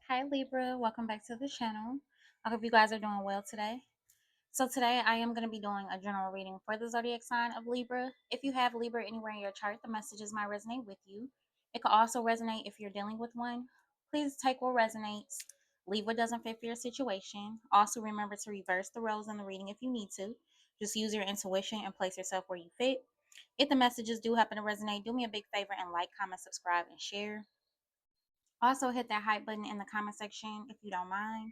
Hi Libra, welcome back to the channel. I hope you guys are doing well today. So today I am going to be doing a general reading for the zodiac sign of Libra. If you have Libra anywhere in your chart, the messages might resonate with you. It could also resonate if you're dealing with one. Please take what resonates, leave what doesn't fit for your situation. Also remember to reverse the roles in the reading if you need to. Just use your intuition and place yourself where you fit. If the messages do happen to resonate, do me a big favor and like, comment, subscribe, and share. Also, hit that hype button in the comment section if you don't mind.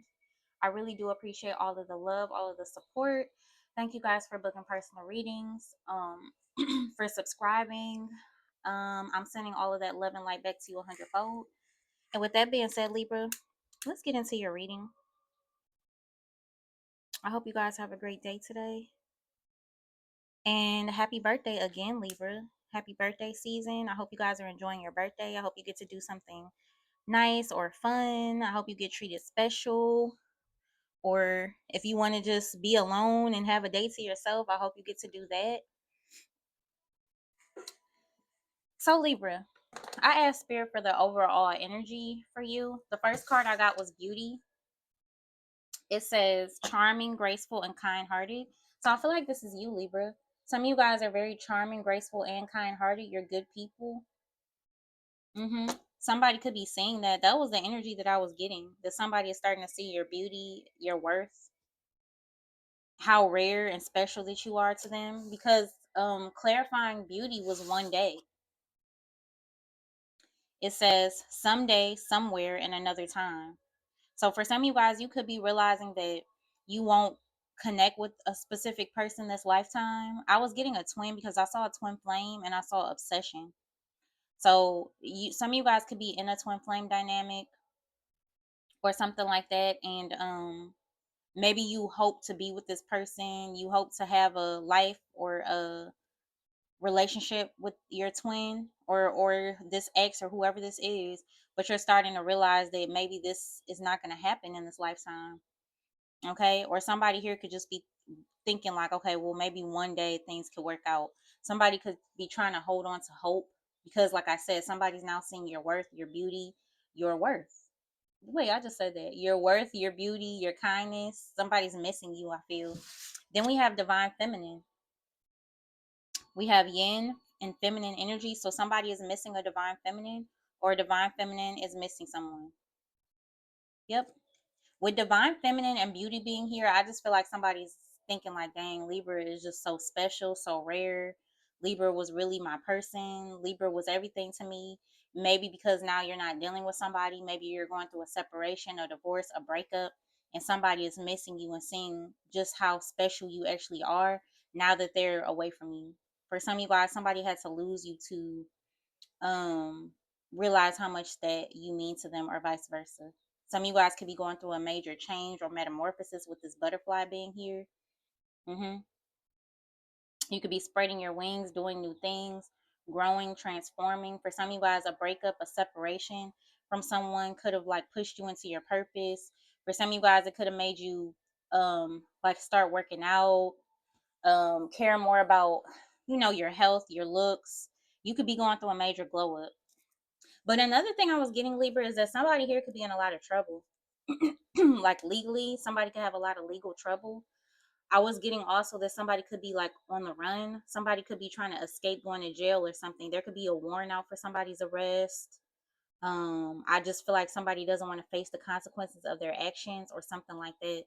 I really do appreciate all of the love, all of the support. Thank you guys for booking personal readings, for subscribing. I'm sending all of that love and light back to you 100-fold. And with that being said, Libra, let's get into your reading. I hope you guys have a great day today. And happy birthday again, Libra. Happy birthday season. I hope you guys are enjoying your birthday. I hope you get to do something nice or fun. I hope you get treated special. Or if you want to just be alone and have a day to yourself, I hope you get to do that. So, Libra, I asked Spirit for the overall energy for you. The first card I got was Beauty. It says charming, graceful, and kind hearted. So, I feel like this is you, Libra. Some of you guys are very charming, graceful, and kind hearted. You're good people. Somebody could be saying that. That was the energy that I was getting. That somebody is starting to see your beauty, your worth, how rare and special that you are to them, because clarifying beauty was one day. It says someday, somewhere, and another time. So for some of you guys, you could be realizing that you won't connect with a specific person this lifetime. I was getting a twin because I saw a twin flame and I saw obsession. So some of you guys could be in a twin flame dynamic or something like that, and maybe you hope to be with this person, you hope to have a life or a relationship with your twin, or this ex or whoever this is, but you're starting to realize that maybe this is not going to happen in this lifetime. Okay, or somebody here could just be thinking like, okay, well, maybe one day things could work out. Somebody could be trying to hold on to hope because, like I said, somebody's now seeing your worth, your beauty, your worth. Wait, I just said that. Your worth, your beauty, your kindness. Somebody's missing you, I feel. Then we have divine feminine. We have yin and feminine energy. So somebody is missing a divine feminine, or a divine feminine is missing someone. Yep. With divine feminine and beauty being here, I just feel like somebody's thinking like, dang, Libra is just so special, so rare. Libra was really my person. Libra was everything to me. Maybe because now you're not dealing with somebody, maybe you're going through a separation, a divorce, a breakup, and somebody is missing you and seeing just how special you actually are now that they're away from you. For some of you guys, somebody had to lose you to realize how much that you mean to them, or vice versa. Some of you guys could be going through a major change or metamorphosis with this butterfly being here. hmm You could be spreading your wings, doing new things, growing, transforming. For some of you guys, a breakup, a separation from someone could have like pushed you into your purpose. For some of you guys, it could have made you like start working out, care more about, your health, your looks. You could be going through a major glow up. But another thing I was getting, Libra, is that somebody here could be in a lot of trouble. Like legally, somebody could have a lot of legal trouble. I was getting also that somebody could be like on the run. Somebody could be trying to escape going to jail or something. There could be a warrant out for somebody's arrest. I just feel like somebody doesn't want to face the consequences of their actions or something like that.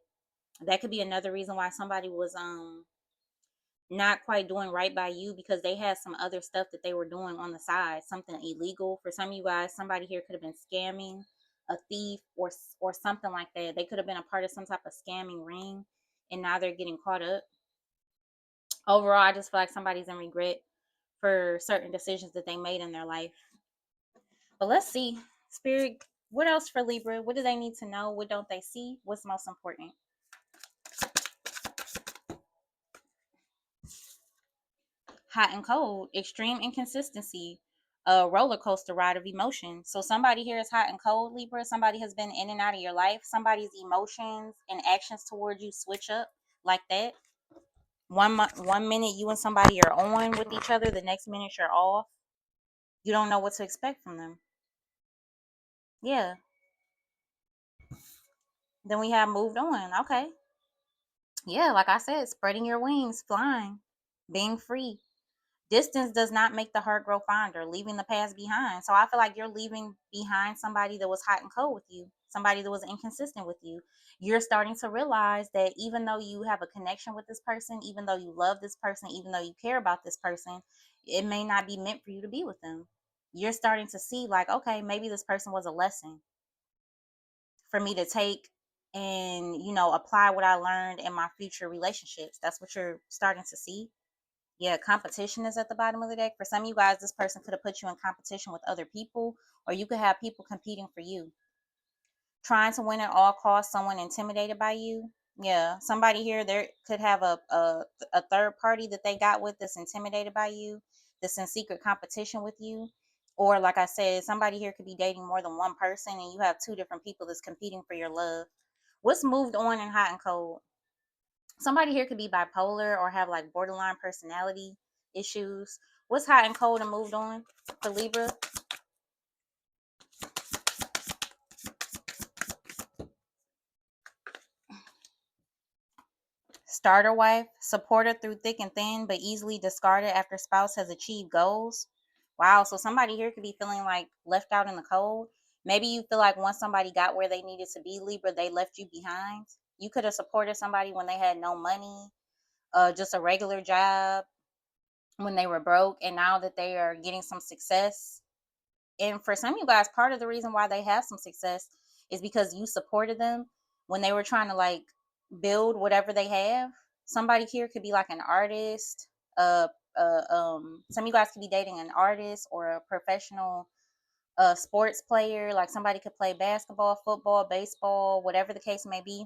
That could be another reason why somebody was not quite doing right by you, because they had some other stuff that they were doing on the side, something illegal. For some of you guys, somebody here could have been scamming, a thief, or something like that. They could have been a part of some type of scamming ring, and now they're getting caught up. Overall, I just feel like somebody's in regret for certain decisions that they made in their life. But let's see, Spirit, what else for Libra? What do they need to know? What don't they see? What's most important? Hot and cold, extreme inconsistency, a roller coaster ride of emotion. So somebody here is hot and cold, Libra. Somebody has been in and out of your life. Somebody's emotions and actions towards you switch up like that. One minute you and somebody are on with each other, the next minute you're off. You don't know what to expect from them. Yeah. Then we have moved on. Okay. Yeah, like I said, spreading your wings, flying, being free. Distance does not make the heart grow fonder, leaving the past behind. So I feel like you're leaving behind somebody that was hot and cold with you, somebody that was inconsistent with you. You're starting to realize that even though you have a connection with this person, even though you love this person, even though you care about this person, it may not be meant for you to be with them. You're starting to see, like, okay, maybe this person was a lesson for me to take and, apply what I learned in my future relationships. That's what you're starting to see. Yeah, competition is at the bottom of the deck. For some of you guys, this person could have put you in competition with other people, or you could have people competing for you. Trying to win at all costs, someone intimidated by you. Yeah, somebody here, there could have a third party that they got with that's intimidated by you, that's in secret competition with you. Or, like I said, somebody here could be dating more than one person and you have two different people that's competing for your love. What's moved on in hot and cold? Somebody here could be bipolar or have like borderline personality issues. What's hot and cold and moved on for Libra? Starter wife, supporter through thick and thin, but easily discarded after spouse has achieved goals. Wow, so somebody here could be feeling like left out in the cold. Maybe you feel like once somebody got where they needed to be, Libra, they left you behind. You could have supported somebody when they had no money, just a regular job, when they were broke, and now that they are getting some success. And for some of you guys, part of the reason why they have some success is because you supported them when they were trying to like build whatever they have. Somebody here could be like an artist. Some of you guys could be dating an artist or a professional sports player. Like somebody could play basketball, football, baseball, whatever the case may be.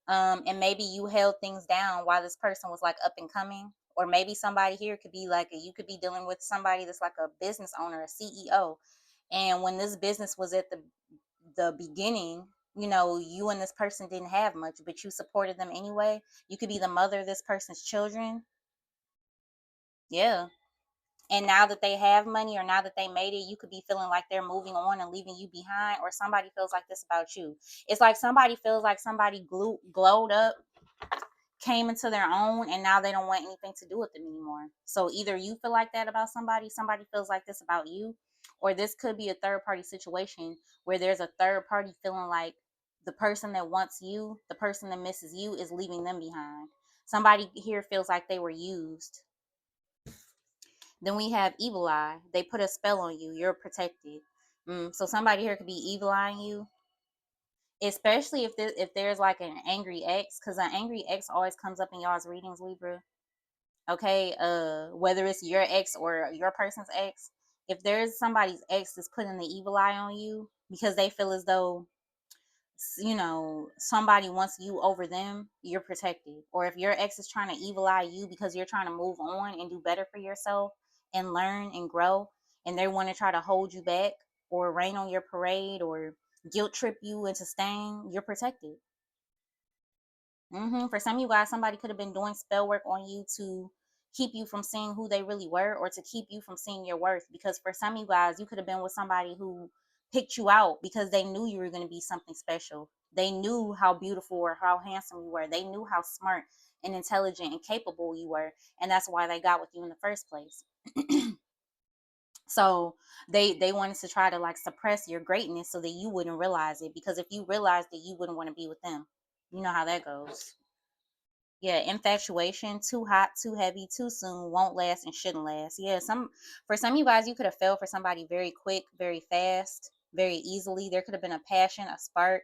And maybe you held things down while this person was like up and coming. Or maybe somebody here could be like you could be dealing with somebody that's like a business owner, a CEO, and when this business was at the beginning, you and this person didn't have much, but you supported them anyway. You could be the mother of this person's children. Yeah. And now that they have money or now that they made it, you could be feeling like they're moving on and leaving you behind, or somebody feels like this about you. It's like somebody feels like somebody glowed up, came into their own, and now they don't want anything to do with them anymore. So either you feel like that about somebody feels like this about you, or this could be a third party situation where there's a third party feeling like the person that wants you, the person that misses you, is leaving them behind. Somebody here feels like they were used. Then we have evil eye. They put a spell on you. You're protected. So somebody here could be evil eyeing you, especially if there's like an angry ex, because an angry ex always comes up in y'all's readings, Libra. Okay, whether it's your ex or your person's ex, if there's somebody's ex that's putting the evil eye on you because they feel as though somebody wants you over them, you're protected. Or if your ex is trying to evil eye you because you're trying to move on and do better for yourself and learn and grow, and they want to try to hold you back or rain on your parade or guilt trip you into staying, you're protected. For some of you guys, somebody could have been doing spell work on you to keep you from seeing who they really were, or to keep you from seeing your worth. Because for some of you guys, you could have been with somebody who picked you out because they knew you were going to be something special. They knew how beautiful or how handsome you were. They knew how smart and intelligent and capable you were. And that's why they got with you in the first place. So they wanted to try to like suppress your greatness so that you wouldn't realize it. Because if you realized it, you wouldn't want to be with them. You know how that goes. Yeah, infatuation, too hot, too heavy, too soon, won't last and shouldn't last. Yeah, for some of you guys, you could have fell for somebody very quick, very fast, very easily. There could have been a passion, a spark,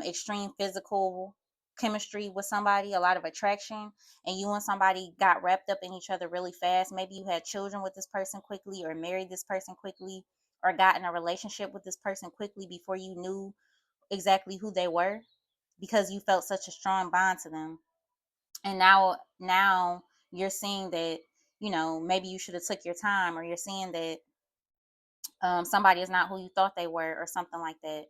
extreme physical chemistry with somebody, a lot of attraction, and you and somebody got wrapped up in each other really fast. Maybe you had children with this person quickly, or married this person quickly, or got in a relationship with this person quickly before you knew exactly who they were, because you felt such a strong bond to them. And now you're seeing that, maybe you should have took your time, or you're seeing that somebody is not who you thought they were, or something like that.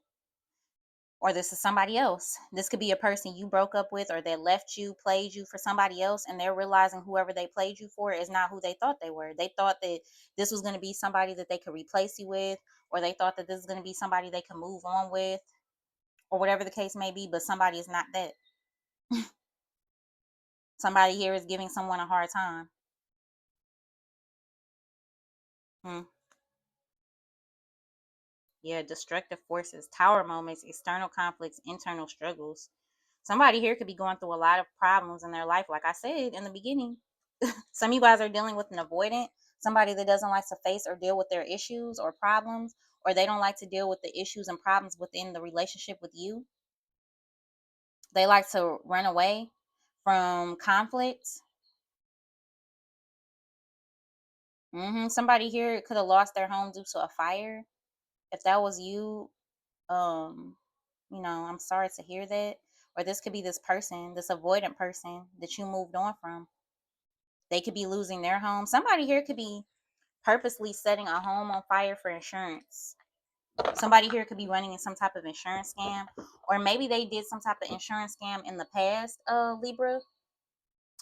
Or this is somebody else. This could be a person you broke up with, or that left you, played you for somebody else, and they're realizing whoever they played you for is not who they thought they were. They thought that this was going to be somebody that they could replace you with, or they thought that this is going to be somebody they could move on with, or whatever the case may be, but somebody is not that. Somebody here is giving someone a hard time. Hmm. Yeah, destructive forces, tower moments, external conflicts, internal struggles. Somebody here could be going through a lot of problems in their life, like I said in the beginning. Some of you guys are dealing with an avoidant, somebody that doesn't like to face or deal with their issues or problems, or they don't like to deal with the issues and problems within the relationship with you. They like to run away from conflict. Somebody here could have lost their home due to a fire. If that was you, um, I'm sorry to hear that. Or this could be this person, this avoidant person that you moved on from. They could be losing their home. Somebody here could be purposely setting a home on fire for insurance. Somebody here could be running in some type of insurance scam, or maybe they did some type of insurance scam in the past, Libra,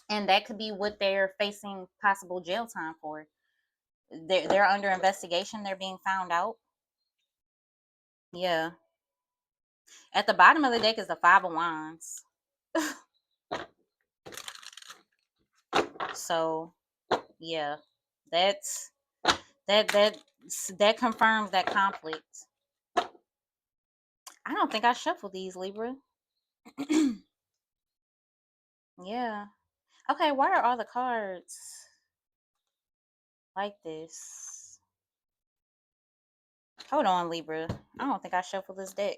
and that could be what they're facing possible jail time for. They're under investigation. They're being found out. Yeah. At the bottom of the deck is the Five of Wands. So yeah, that's that that confirms that conflict. I don't think I shuffled these, Libra. Yeah. Okay, why are all the cards like this? Hold on, Libra. I don't think I shuffled this deck.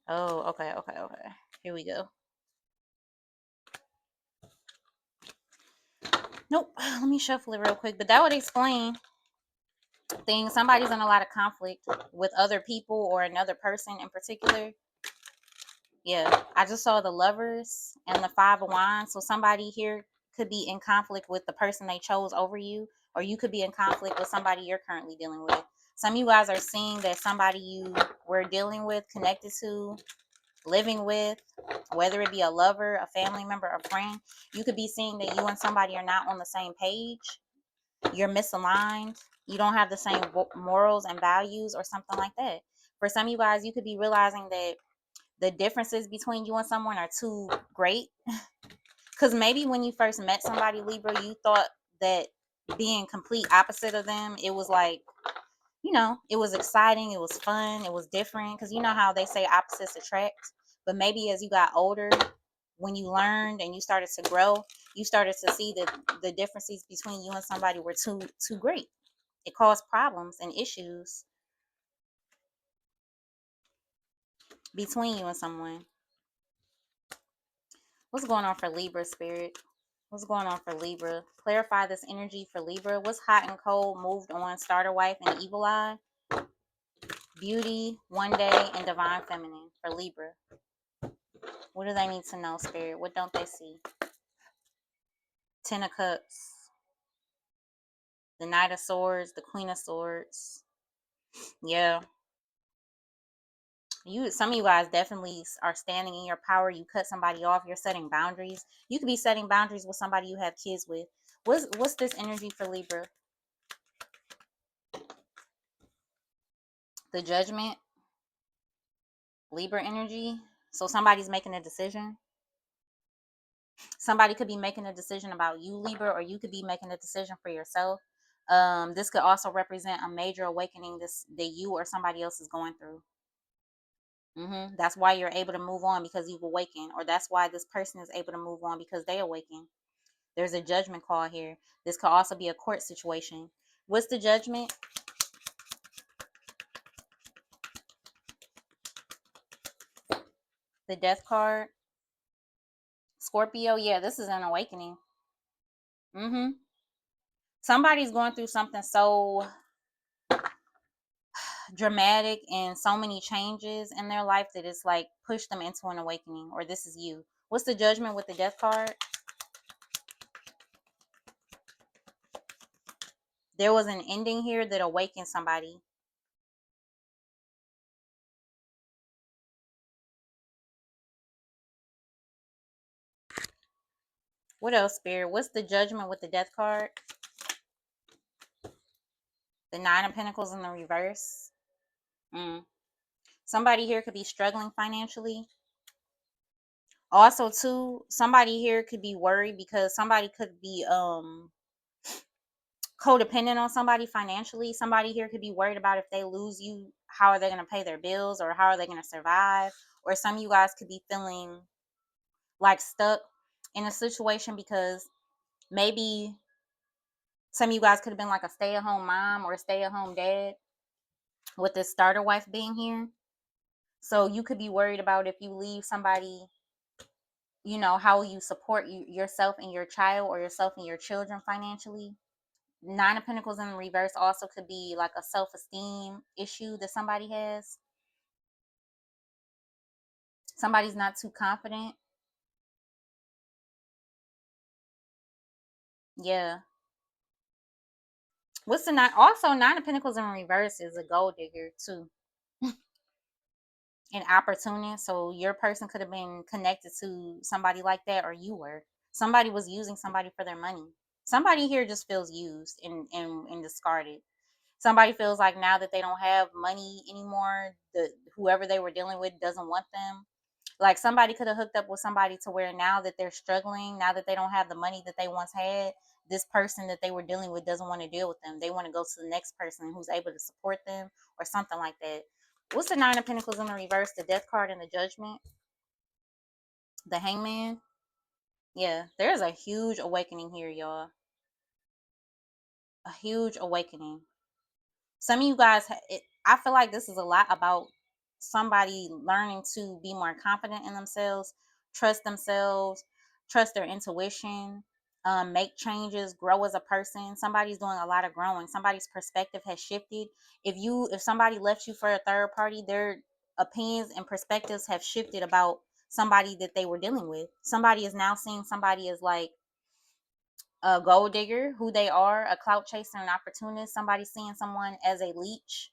Oh, okay. Here we go. Nope. Let me shuffle it real quick. But that would explain things. Somebody's in a lot of conflict with other people or another person in particular. Yeah, I just saw the Lovers and the Five of Wands. So somebody here could be in conflict with the person they chose over you, or you could be in conflict with somebody you're currently dealing with. Some of you guys are seeing that somebody you were dealing with, connected to, living with, whether it be a lover, a family member, a friend, you could be seeing that you and somebody are not on the same page. You're misaligned. You don't have the same morals and values or something like that. For some of you guys, you could be realizing that the differences between you and someone are too great. Because maybe when you first met somebody, Libra, you thought that being complete opposite of them, it was like, it was exciting, it was fun, it was different. Because you know how they say opposites attract. But maybe as you got older, when you learned and you started to grow, you started to see that the differences between you and somebody were too great. It caused problems and issues between you and someone. What's going on for Libra, Spirit? What's going on for Libra? Clarify this energy for Libra. What's hot and cold, moved on, starter wife, and evil eye? Beauty, one day, and divine feminine for Libra. What do they need to know, Spirit? What don't they see? Ten of Cups, the Knight of Swords, the Queen of Swords. Yeah. Some of you guys definitely are standing in your power. You cut somebody off. You're setting boundaries. You could be setting boundaries with somebody you have kids with. What's this energy for Libra? The Judgment, Libra energy. So somebody's making a decision. Somebody could be making a decision about you, Libra, or you could be making a decision for yourself. This could also represent a major awakening that you or somebody else is going through. That's why you're able to move on, because you've awakened, or that's why this person is able to move on, because they awaken. There's a judgment call here. This could also be a court situation. What's the Judgment? The Death card. Scorpio. Yeah, this is an awakening. Somebody's going through something so dramatic and so many changes in their life that it's like pushed them into an awakening, or this is you. What's the Judgment with the Death card? There was an ending here that awakened somebody. What else, Spirit? What's the Judgment with the Death card? The Nine of Pentacles in the reverse. Mm. Somebody here could be struggling financially. Also, too, somebody here could be worried because somebody could be codependent on somebody financially. Somebody here could be worried about if they lose you, how are they going to pay their bills or how are they going to survive? Or some of you guys could be feeling like stuck in a situation because maybe some of you guys could have been like a stay-at-home mom or a stay-at-home dad with this starter wife being here. So you could be worried about if you leave somebody, how will you support yourself and your child or yourself and your children financially. Nine of Pentacles in reverse also could be like a self-esteem issue that somebody has. Somebody's not too confident. Yeah. What's the nine? Also, Nine of Pentacles in reverse is a gold digger too. An opportunist. So your person could have been connected to somebody like that, or you were. Somebody was using somebody for their money. Somebody here just feels used and discarded. Somebody feels like now that they don't have money anymore, whoever they were dealing with doesn't want them. Like somebody could have hooked up with somebody to where now that they're struggling, now that they don't have the money that they once had, this person that they were dealing with doesn't want to deal with them. They want to go to the next person who's able to support them or something like that. What's the Nine of Pentacles in the reverse? The Death card and the Judgment. The Hangman. Yeah, there's a huge awakening here, y'all. A huge awakening. Some of you guys, I feel like this is a lot about somebody learning to be more confident in themselves, trust their intuition, make changes, grow as a person. Somebody's doing a lot of growing. Somebody's perspective has shifted. If somebody left you for a third party, their opinions and perspectives have shifted about somebody that they were dealing with. Somebody is now seeing somebody as like a gold digger, who they are, a clout chaser, an opportunist. Somebody seeing someone as a leech.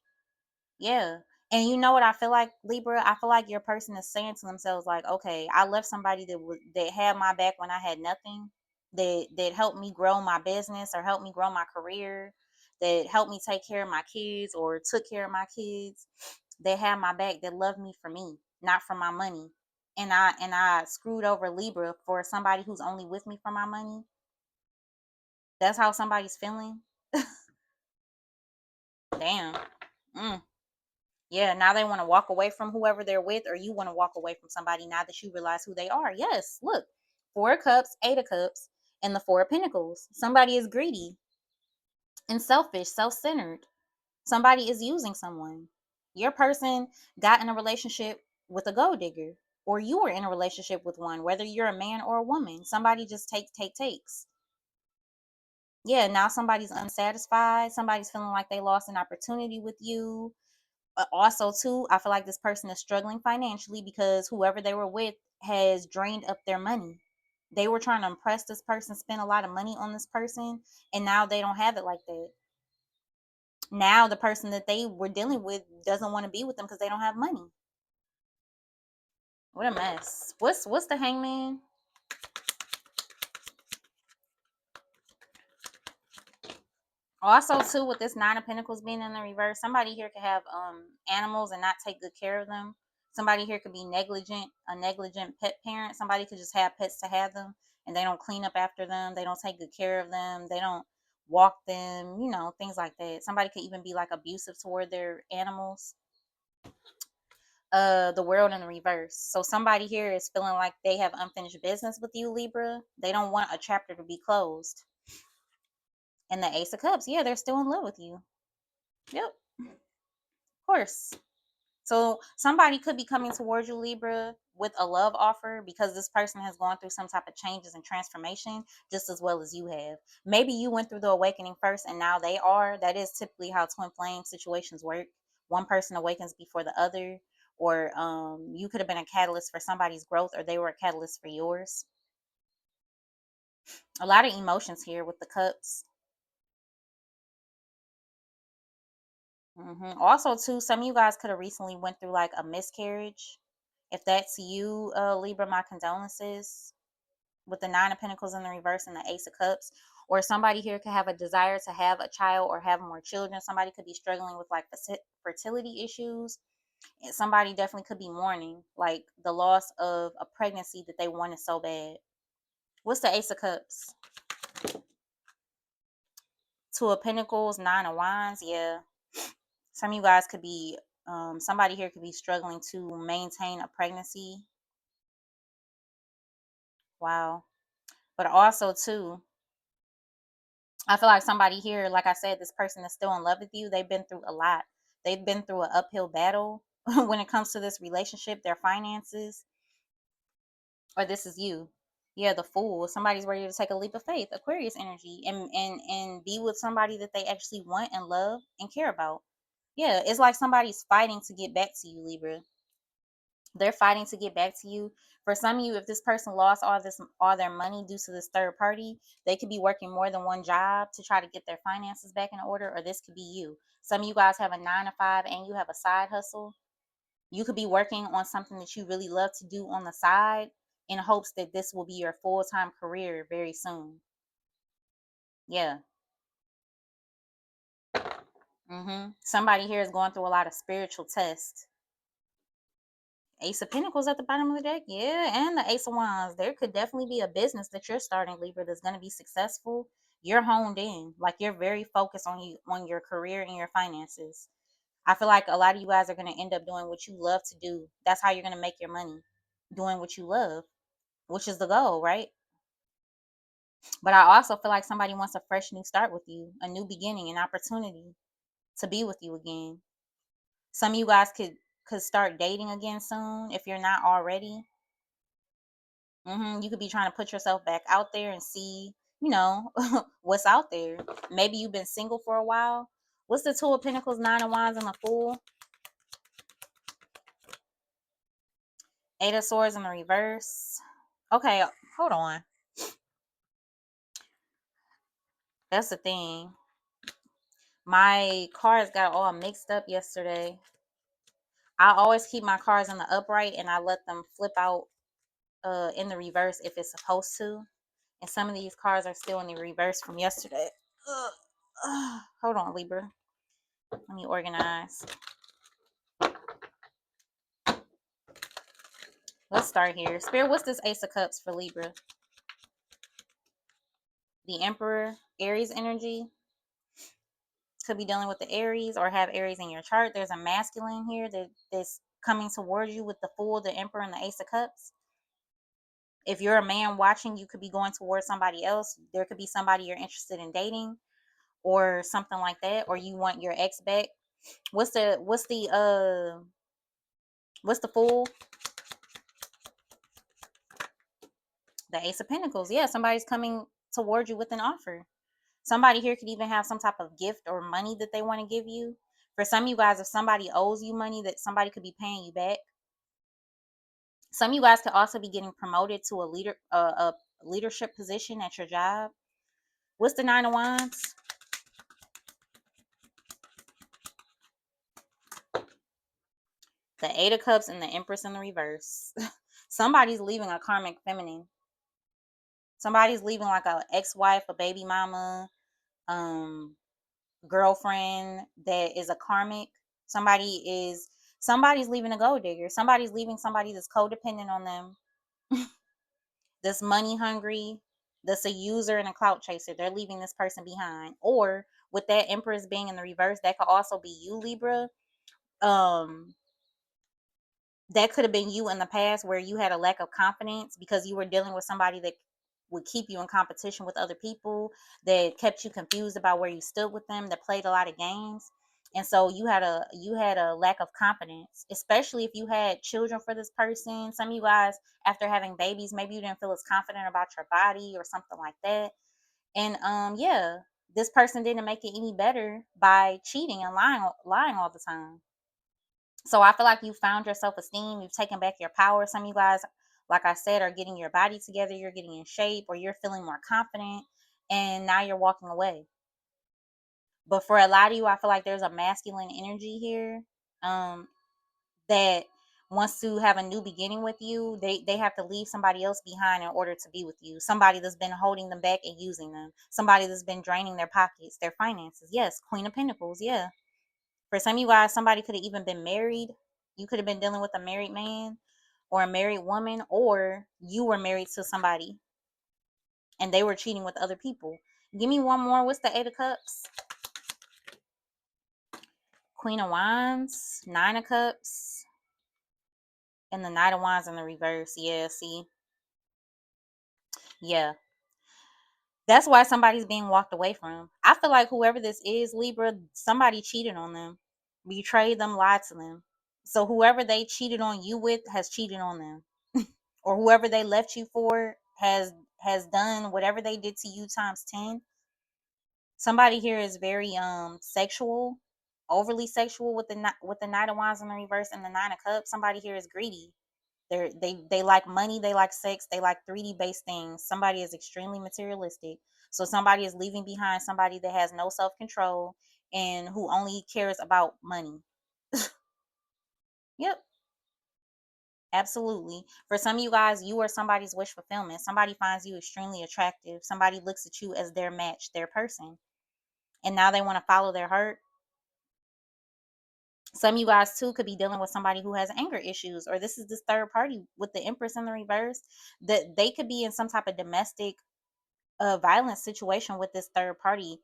Yeah. And you know what I feel like, Libra? I feel like your person is saying to themselves, like, okay, I left somebody that had my back when I had nothing, that helped me grow my business or helped me grow my career, that helped me take care of my kids or took care of my kids. They had my back, that loved me for me, not for my money. And I screwed over Libra for somebody who's only with me for my money. That's how somebody's feeling. Damn. Mm. Yeah, now they want to walk away from whoever they're with, or you want to walk away from somebody now that you realize who they are. Yes, look, Four of Cups, Eight of Cups, and the Four of Pentacles. Somebody is greedy and selfish, self-centered. Somebody is using someone. Your person got in a relationship with a gold digger, or you were in a relationship with one, whether you're a man or a woman. Somebody just takes. Yeah, now somebody's unsatisfied. Somebody's feeling like they lost an opportunity with you. Also too, I feel like this person is struggling financially because whoever they were with has drained up their money. They were trying to impress this person, spend a lot of money on this person, and now they don't have it like that. Now the person that they were dealing with doesn't want to be with them because they don't have money. What a mess. What's the Hangman? Also, too, with this Nine of Pentacles being in the reverse, somebody here could have animals and not take good care of them. Somebody here could be a negligent pet parent. Somebody could just have pets to have them, and they don't clean up after them. They don't take good care of them. They don't walk them. Things like that. Somebody could even be like abusive toward their animals. The World in the reverse. So somebody here is feeling like they have unfinished business with you, Libra. They don't want a chapter to be closed. And the Ace of Cups, yeah, they're still in love with you. Yep, of course. So somebody could be coming towards you, Libra, with a love offer because this person has gone through some type of changes and transformation just as well as you have. Maybe you went through the awakening first and now they are. That is typically how twin flame situations work. One person awakens before the other, or you could have been a catalyst for somebody's growth, or they were a catalyst for yours. A lot of emotions here with the cups. Also, too, some of you guys could have recently went through like a miscarriage. If that's you, Libra, my condolences. With the Nine of Pentacles in the reverse and the Ace of Cups. Or somebody here could have a desire to have a child or have more children. Somebody could be struggling with like fertility issues. And somebody definitely could be mourning like the loss of a pregnancy that they wanted so bad. What's the Ace of Cups? Two of Pentacles, Nine of Wands. Yeah. Some of you guys could be, somebody here could be struggling to maintain a pregnancy. Wow. But also, too, I feel like somebody here, like I said, this person is still in love with you. They've been through a lot. They've been through an uphill battle when it comes to this relationship, their finances, or this is you. Yeah, the Fool. Somebody's ready to take a leap of faith, Aquarius energy, and be with somebody that they actually want and love and care about. Yeah, it's like somebody's fighting to get back to you, Libra. They're fighting to get back to you. For some of you, if this person lost all their money due to this third party, they could be working more than one job to try to get their finances back in order, or this could be you. Some of you guys have a 9 to 5 and you have a side hustle. You could be working on something that you really love to do on the side in hopes that this will be your full-time career very soon. Yeah. Somebody here is going through a lot of spiritual tests. Ace of Pentacles at the bottom of the deck. Yeah, and the Ace of Wands. There could definitely be a business that you're starting, Libra, that's going to be successful. You're honed in. Like, you're very focused on your career and your finances. I feel like a lot of you guys are going to end up doing what you love to do. That's how you're going to make your money. Doing what you love, which is the goal, right? But I also feel like somebody wants a fresh new start with you, a new beginning, an opportunity to be with you again. Some of you guys could start dating again soon if you're not already. You could be trying to put yourself back out there and see, what's out there. Maybe you've been single for a while. What's the Two of Pentacles, Nine of Wands, and the Fool? Eight of Swords in the reverse. Okay, hold on. That's the thing. My cards got all mixed up yesterday. I always keep my cards in the upright and I let them flip out in the reverse if it's supposed to. And some of these cards are still in the reverse from yesterday. Hold on, Libra. Let me organize. Let's start here. Spirit, what's this Ace of Cups for Libra? The Emperor, Aries energy. Could be dealing with the Aries or have Aries in your chart. There's a masculine here that's coming towards you with the Fool, the Emperor, and the Ace of Cups. If you're a man watching, you could be going towards somebody else. There could be somebody you're interested in dating or something like that, or you want your ex back. What's the Fool? The Ace of Pentacles. Yeah, somebody's coming towards you with an offer. Somebody here could even have some type of gift or money that they want to give you. For some of you guys, if somebody owes you money, that somebody could be paying you back. Some of you guys could also be getting promoted to a leadership position at your job. What's the Nine of Wands? The Eight of Cups and the Empress in the reverse. Somebody's leaving a karmic feminine. Somebody's leaving like a ex-wife, a baby mama, girlfriend that is a karmic. Somebody's leaving a gold digger. Somebody's leaving somebody that's codependent on them, that's money hungry, that's a user and a clout chaser. They're leaving this person behind. Or with that Empress being in the reverse, that could also be you, Libra. Um, that could have been you in the past where you had a lack of confidence because you were dealing with somebody that would keep you in competition with other people, that kept you confused about where you stood with them, that played a lot of games. And so you had a lack of confidence, especially if you had children for this person. Some of you guys, after having babies, maybe you didn't feel as confident about your body or something like that. And yeah, this person didn't make it any better by cheating and lying all the time. So I feel like you found your self-esteem. You've taken back your power. Some of you guys, like I said, are getting your body together. You're getting in shape, or you're feeling more confident, and now you're walking away. But for a lot of you, I feel like there's a masculine energy here, that wants to have a new beginning with you, they have to leave somebody else behind in order to be with you. Somebody that's been holding them back and using them. Somebody that's been draining their pockets, their finances. Yes, Queen of Pentacles. Yeah. For some of you guys, somebody could have even been married. You could have been dealing with a married man or a married woman, or you were married to somebody and they were cheating with other people. Give me one more. What's the Eight of Cups? Queen of Wands, Nine of Cups, and the Knight of Wands in the reverse. Yeah, see? Yeah. That's why somebody's being walked away from. I feel like whoever this is, Libra, somebody cheated on them, betrayed them, lied to them. So whoever they cheated on you with has cheated on them. Or whoever they left you for has done whatever they did to you times 10. Somebody here is very sexual, overly sexual with the Knight of Wands in the reverse and the Nine of Cups. Somebody here is greedy. They like money, they like sex, they like 3D based things. Somebody is extremely materialistic. So somebody is leaving behind somebody that has no self control and who only cares about money. Yep, absolutely. For some of you guys, you are somebody's wish fulfillment. Somebody finds you extremely attractive. Somebody looks at you as their match, their person. And now they want to follow their heart. Some of you guys too could be dealing with somebody who has anger issues, or this is this third party with the Empress in the reverse, that they could be in some type of domestic violent situation with this third party.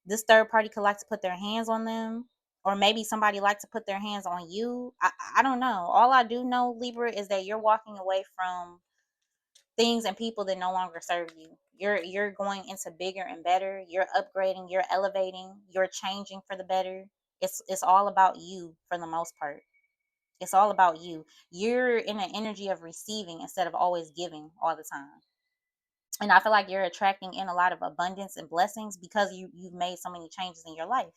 This third party could like to put their hands on them, or maybe somebody like to put their hands on you. I don't know. All I do know, Libra, is that you're walking away from things and people that no longer serve you. You're going into bigger and better. You're upgrading, you're elevating, you're changing for the better. It's all about you for the most part. It's all about you. You're in an energy of receiving instead of always giving all the time. And I feel like you're attracting in a lot of abundance and blessings because you've made so many changes in your life.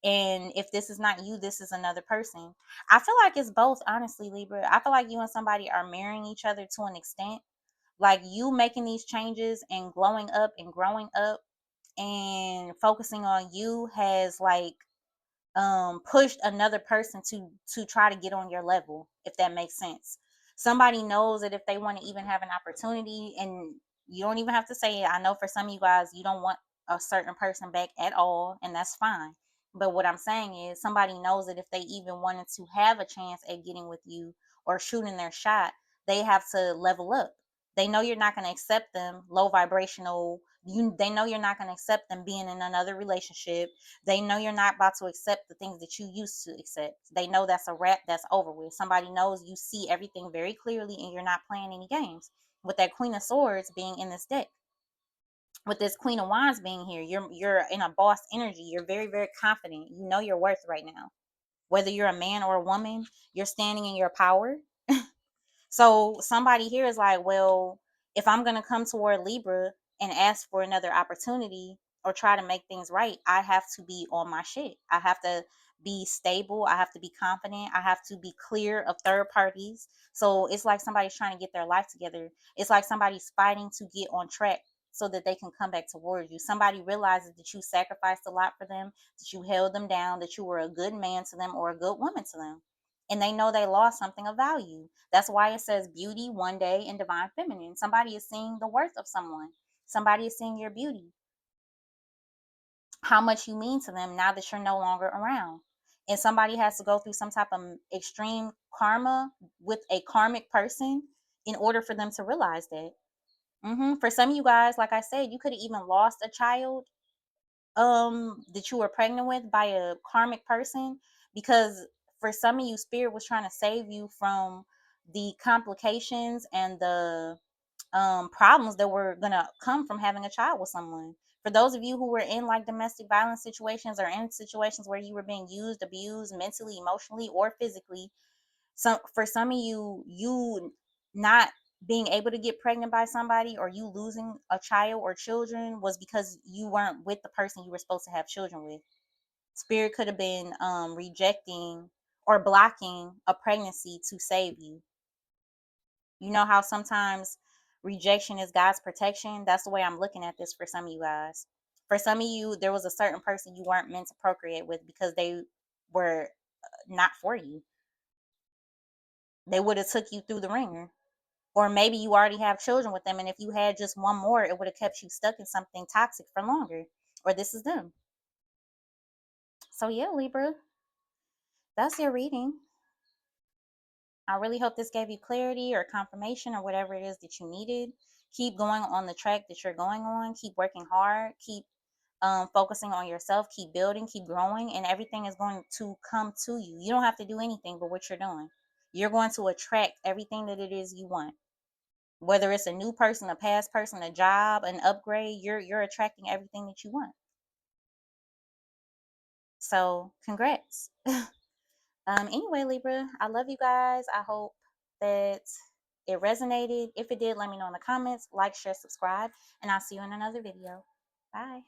And if this is not you, this is another person. I feel like it's both, honestly, Libra. I feel like you and somebody are mirroring each other to an extent. Like you making these changes and glowing up and growing up and focusing on you has like pushed another person to try to get on your level, if that makes sense. Somebody knows that if they want to even have an opportunity, and you don't even have to say it. I know for some of you guys you don't want a certain person back at all, and that's fine. But what I'm saying is somebody knows that if they even wanted to have a chance at getting with you or shooting their shot, they have to level up. They know you're not going to accept them low vibrational. They know you're not going to accept them being in another relationship. They know you're not about to accept the things that you used to accept. They know that's a wrap, that's over with. Somebody knows you see everything very clearly and you're not playing any games. With that Queen of Swords being in this deck, with this Queen of Wands being here, you're in a boss energy. You're very, very confident. You know your worth right now. Whether you're a man or a woman, you're standing in your power. So somebody here is like, well, if I'm going to come toward Libra and ask for another opportunity or try to make things right, I have to be on my shit. I have to be stable. I have to be confident. I have to be clear of third parties. So it's like somebody's trying to get their life together. It's like somebody's fighting to get on track so that they can come back towards you. Somebody realizes that you sacrificed a lot for them, that you held them down, that you were a good man to them or a good woman to them, and they know they lost something of value. That's why it says beauty one day and divine feminine. Somebody is seeing the worth of someone. Somebody is seeing your beauty, how much you mean to them now that you're no longer around. And somebody has to go through some type of extreme karma with a karmic person in order for them to realize that. For some of you guys, like I said, you could have even lost a child that you were pregnant with by a karmic person, because for some of you, spirit was trying to save you from the complications and the problems that were gonna come from having a child with someone. For those of you who were in like domestic violence situations or in situations where you were being used, abused mentally, emotionally, or physically, some for some of you, you not being able to get pregnant by somebody or you losing a child or children was because you weren't with the person you were supposed to have children with. Spirit could have been rejecting or blocking a pregnancy to save you. You know how sometimes rejection is God's protection? That's the way I'm looking at this for some of you guys. For some of you, there was a certain person you weren't meant to procreate with because they were not for you. They would have took you through the ringer. Or maybe you already have children with them, and if you had just one more, it would have kept you stuck in something toxic for longer. Or this is them. So yeah, Libra, that's your reading. I really hope this gave you clarity or confirmation or whatever it is that you needed. Keep going on the track that you're going on. Keep working hard. Keep focusing on yourself. Keep building. Keep growing, and everything is going to come to you. You don't have to do anything but what you're doing. You're going to attract everything that it is you want. Whether it's a new person, a past person, a job, an upgrade, you're attracting everything that you want. So congrats. Anyway, Libra, I love you guys. I hope that it resonated. If it did, let me know in the comments. Like, share, subscribe, and I'll see you in another video. Bye.